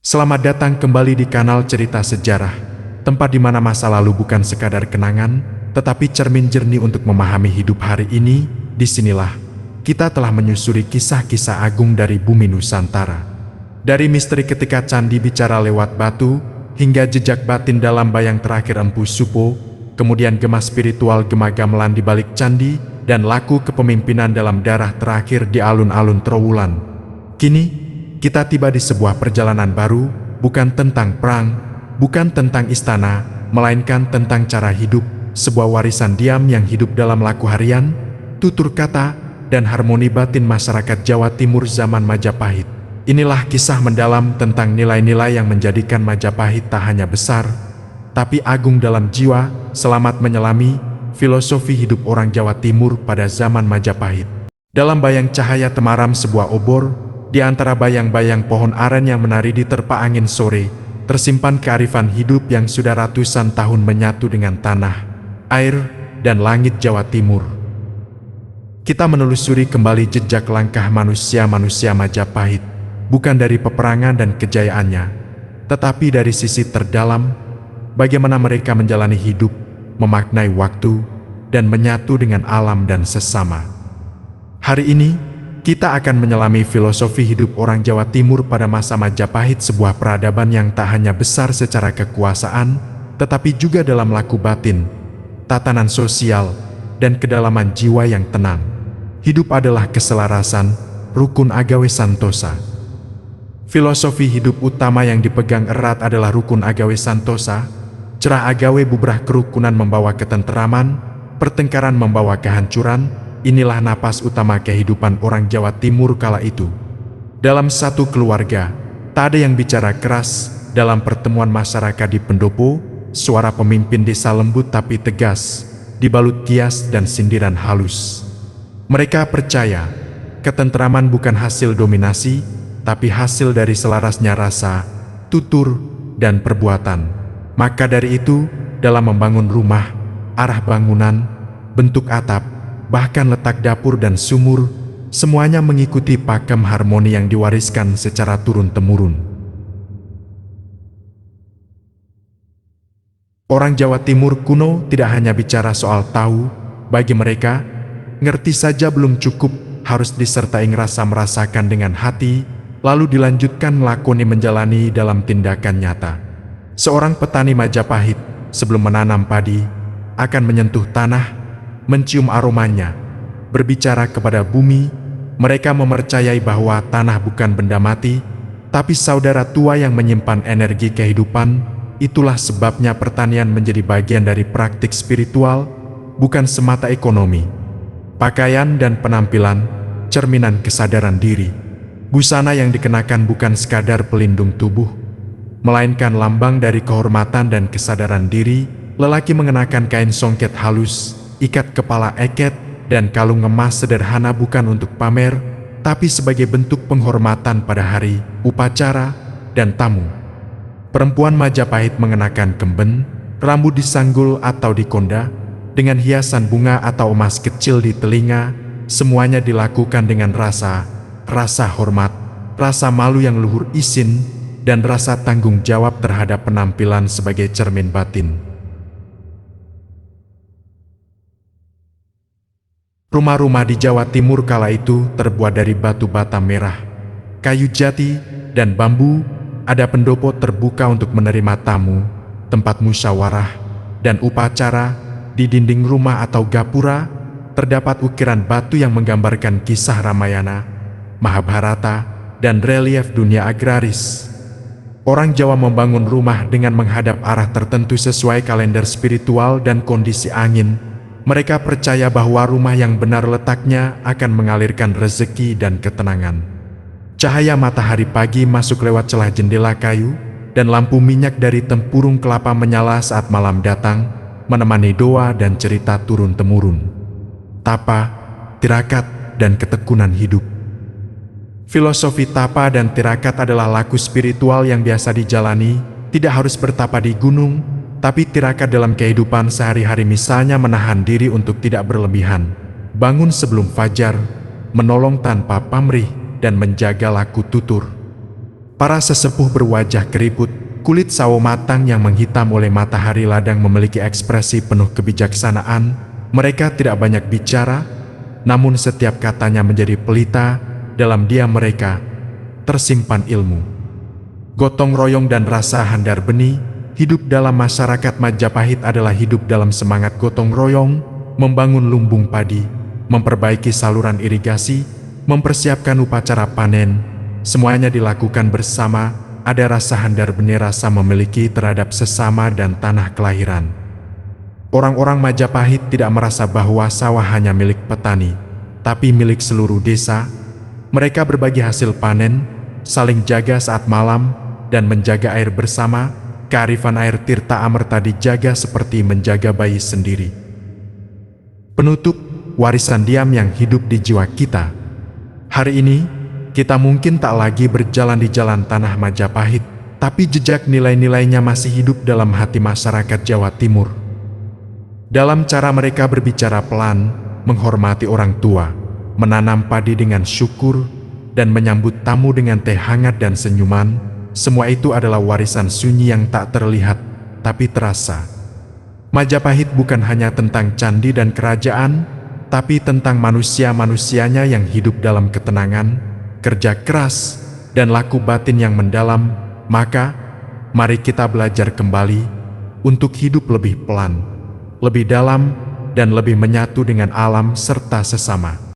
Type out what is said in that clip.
Selamat datang kembali di kanal Cerita Sejarah, tempat di mana masa lalu bukan sekadar kenangan, tetapi cermin jernih untuk memahami hidup hari ini. Disinilah kita telah menyusuri kisah-kisah agung dari bumi Nusantara. Dari misteri ketika candi bicara lewat batu, hingga jejak batin dalam bayang terakhir Empu Supo, kemudian gema spiritual gema gamelan di balik candi, dan laku kepemimpinan dalam darah terakhir di alun-alun Trowulan. Kini, kita tiba di sebuah perjalanan baru, bukan tentang perang, bukan tentang istana, melainkan tentang cara hidup, sebuah warisan diam yang hidup dalam laku harian, tutur kata, dan harmoni batin masyarakat Jawa Timur zaman Majapahit. Inilah kisah mendalam tentang nilai-nilai yang menjadikan Majapahit tak hanya besar, tapi agung dalam jiwa. Selamat menyelami filosofi hidup orang Jawa Timur pada zaman Majapahit. Dalam bayang cahaya temaram sebuah obor, di antara bayang-bayang pohon aren yang menari di terpa angin sore, tersimpan kearifan hidup yang sudah ratusan tahun menyatu dengan tanah, air, dan langit Jawa Timur. Kita menelusuri kembali jejak langkah manusia-manusia Majapahit, bukan dari peperangan dan kejayaannya, tetapi dari sisi terdalam, bagaimana mereka menjalani hidup, memaknai waktu, dan menyatu dengan alam dan sesama. Hari ini, kita akan menyelami filosofi hidup orang Jawa Timur pada masa Majapahit, sebuah peradaban yang tak hanya besar secara kekuasaan, tetapi juga dalam laku batin, tatanan sosial, dan kedalaman jiwa yang tenang. Hidup adalah keselarasan, rukun agawe santosa. Filosofi hidup utama yang dipegang erat adalah rukun agawe santosa. Cerah agawe bubrah kerukunan membawa ketenteraman, pertengkaran membawa kehancuran. Inilah napas utama kehidupan orang Jawa Timur kala itu. Dalam satu keluarga, tak ada yang bicara keras. Dalam pertemuan masyarakat di pendopo, suara pemimpin desa lembut tapi tegas, dibalut kias dan sindiran halus. Mereka percaya, ketenteraman bukan hasil dominasi, tapi hasil dari selarasnya rasa, tutur, dan perbuatan. Maka dari itu, dalam membangun rumah, arah bangunan, bentuk atap, bahkan letak dapur dan sumur, semuanya mengikuti pakem harmoni yang diwariskan secara turun-temurun. Orang Jawa Timur kuno tidak hanya bicara soal tahu. Bagi mereka, ngerti saja belum cukup, harus disertai ngerasa merasakan dengan hati, lalu dilanjutkan melakoni menjalani dalam tindakan nyata. Seorang petani Majapahit, sebelum menanam padi, akan menyentuh tanah, mencium aromanya, berbicara kepada bumi. Mereka mempercayai bahwa tanah bukan benda mati, tapi saudara tua yang menyimpan energi kehidupan. Itulah sebabnya pertanian menjadi bagian dari praktik spiritual, bukan semata ekonomi. Pakaian dan penampilan, cerminan kesadaran diri. Busana yang dikenakan bukan sekadar pelindung tubuh, melainkan lambang dari kehormatan dan kesadaran diri. Lelaki mengenakan kain songket halus, ikat kepala eket, dan kalung emas sederhana bukan untuk pamer, tapi sebagai bentuk penghormatan pada hari, upacara, dan tamu. Perempuan Majapahit mengenakan kemben, rambut disanggul atau dikonda, dengan hiasan bunga atau emas kecil di telinga. Semuanya dilakukan dengan rasa hormat, rasa malu yang luhur isin, dan rasa tanggung jawab terhadap penampilan sebagai cermin batin. Rumah-rumah di Jawa Timur kala itu terbuat dari batu bata merah, kayu jati, dan bambu. Ada pendopo terbuka untuk menerima tamu, tempat musyawarah, dan upacara. Di dinding rumah atau gapura, terdapat ukiran batu yang menggambarkan kisah Ramayana, Mahabharata, dan relief dunia agraris. Orang Jawa membangun rumah dengan menghadap arah tertentu sesuai kalender spiritual dan kondisi angin. Mereka percaya bahwa rumah yang benar letaknya akan mengalirkan rezeki dan ketenangan. Cahaya matahari pagi masuk lewat celah jendela kayu, dan lampu minyak dari tempurung kelapa menyala saat malam datang, menemani doa dan cerita turun-temurun. Tapa, tirakat, dan ketekunan hidup. Filosofi tapa dan tirakat adalah laku spiritual yang biasa dijalani. Tidak harus bertapa di gunung, tapi tirakat dalam kehidupan sehari-hari, misalnya menahan diri untuk tidak berlebihan, bangun sebelum fajar, menolong tanpa pamrih, dan menjaga laku tutur. Para sesepuh berwajah keriput, kulit sawo matang yang menghitam oleh matahari ladang memiliki ekspresi penuh kebijaksanaan. Mereka tidak banyak bicara, namun setiap katanya menjadi pelita. Dalam diam mereka tersimpan ilmu, gotong royong dan rasa handar benih. Hidup dalam masyarakat Majapahit adalah hidup dalam semangat gotong royong, membangun lumbung padi, memperbaiki saluran irigasi, mempersiapkan upacara panen. Semuanya dilakukan bersama. Ada rasa handar benih, rasa memiliki terhadap sesama dan tanah kelahiran. Orang-orang Majapahit tidak merasa bahwa sawah hanya milik petani, tapi milik seluruh desa. Mereka berbagi hasil panen, saling jaga saat malam, dan menjaga air bersama. Kearifan air Tirta Amerta dijaga seperti menjaga bayi sendiri. Penutup, warisan diam yang hidup di jiwa kita. Hari ini, kita mungkin tak lagi berjalan di jalan tanah Majapahit, tapi jejak nilai-nilainya masih hidup dalam hati masyarakat Jawa Timur. Dalam cara mereka berbicara pelan, menghormati orang tua, menanam padi dengan syukur, dan menyambut tamu dengan teh hangat dan senyuman. Semua itu adalah warisan sunyi yang tak terlihat, tapi terasa. Majapahit bukan hanya tentang candi dan kerajaan, tapi tentang manusia-manusianya yang hidup dalam ketenangan, kerja keras, dan laku batin yang mendalam. Maka, mari kita belajar kembali untuk hidup lebih pelan, lebih dalam, dan lebih menyatu dengan alam serta sesama.